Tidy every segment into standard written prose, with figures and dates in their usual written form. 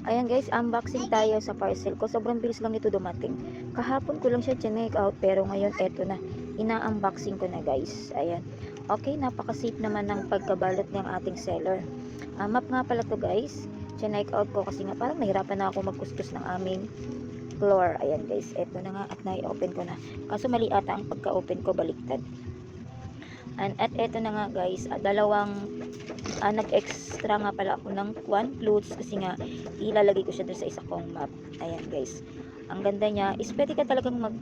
Ayan guys, unboxing tayo sa parcel ko. Sobrang bilis lang ito dumating. Kahapon ko lang siya chinek out pero ngayon eto na. Ina-unboxing ko na guys. Ayan. Okay, napaka-safe naman ng pagkabalot ng ating seller. Map nga pala to guys. Chinek out ko kasi nga parang nahirapan na ako magkuskus ng aming floor. Ayan guys, eto na nga at nai-open ko na. Kaso mali ata ang pagka-open ko, baliktad. At eto na nga guys, nag-extra nga pala ako ng flutes kasi nga ilalagay ko siya doon sa isa kong map. Ayan guys, ang ganda niya is pwede ka talagang mag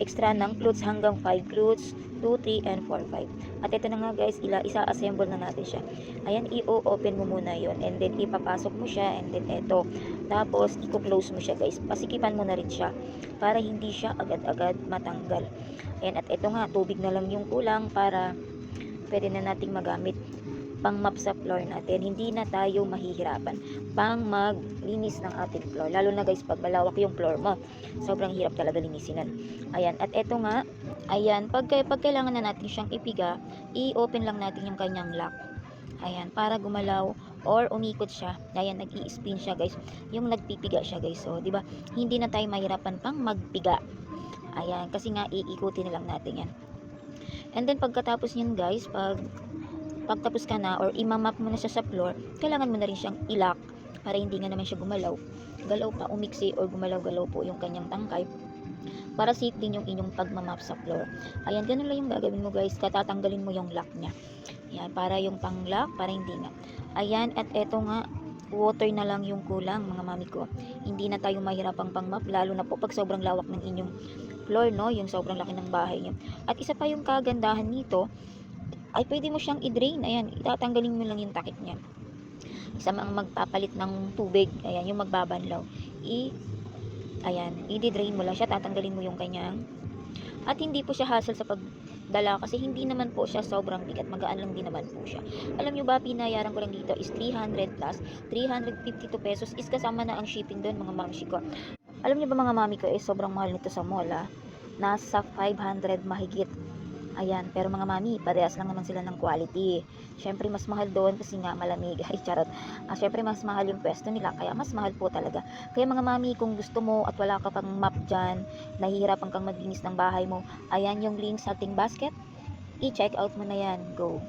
extra ng flutes hanggang 5 flutes, 2, 3, and 4, 5. At ito na nga guys, isa-assemble na natin siya. Ayan, i-open mo muna yon and then ipapasok mo siya and then eto. Tapos, i-close mo siya guys. Pasikipan mo na rin siya para hindi siya agad-agad matanggal. Ayan, at ito nga, tubig na lang yung kulang para pwede na nating magamit pang map sa floor natin. Hindi na tayo mahihirapan pang maglinis ng ating floor. Lalo na guys, pag malawak yung floor mo, sobrang hirap talaga linisin nun. Ayan, at eto nga, ayan, pag kailangan na natin siyang ipiga, i-open lang natin yung kanyang lock. Ayan, para gumalaw or umikot siya. Ayan, nag-i-spin siya guys. Yung nagpipiga siya guys. So, di ba? Hindi na tayo mahirapan pang magpiga. Ayan, kasi nga iikutin na lang natin yan. And then pagkatapos niyan guys, pagtapos ka na or imamap mo na siya sa floor, kailangan mo na rin siyang ilock para hindi nga naman siya gumalaw. Galaw pa, umiksi or gumalaw-galaw po yung kanyang tangkay para safe din yung inyong pagmamap sa floor. Ayan, ganun lang yung gagawin mo guys, katatanggalin mo yung lock niya. Ayan, para yung pang-lock, para hindi nga. Ayan, at eto nga, water na lang yung kulang mga mami ko. Hindi na tayo mahirapang pang-map, lalo na po pag sobrang lawak ng inyong floor, no? Yung sobrang laki ng bahay nyo. At isa pa yung kagandahan nito, ay pwede mo siyang i-drain. Ayan, itatanggalin mo lang yung takip niya. Isa mang magpapalit ng tubig, ayan, yung magbabanlaw. Ayan, i-drain mo lang siya, tatanggalin mo yung kanyang. At hindi po siya hassle sa pagdala kasi hindi naman po siya sobrang bigat, magaan lang din naman po siya. Alam nyo ba, pinayaran ko lang dito is 300 plus, 352 pesos is kasama na ang shipping doon mga mamshi ko. Alam nyo ba mga mami ko, sobrang mahal nito sa mall, nasa 500 mahigit. Ayan, pero mga mami, parehas lang naman sila ng quality. Syempre, mas mahal doon kasi nga malamig. Ay, charot. Syempre, mas mahal yung pwesto nila, kaya mas mahal po talaga. Kaya mga mami, kung gusto mo at wala ka pang map dyan, nahihirapan kang maglinis ng bahay mo, ayan yung link sa ating basket, i-check out mo na yan. Go!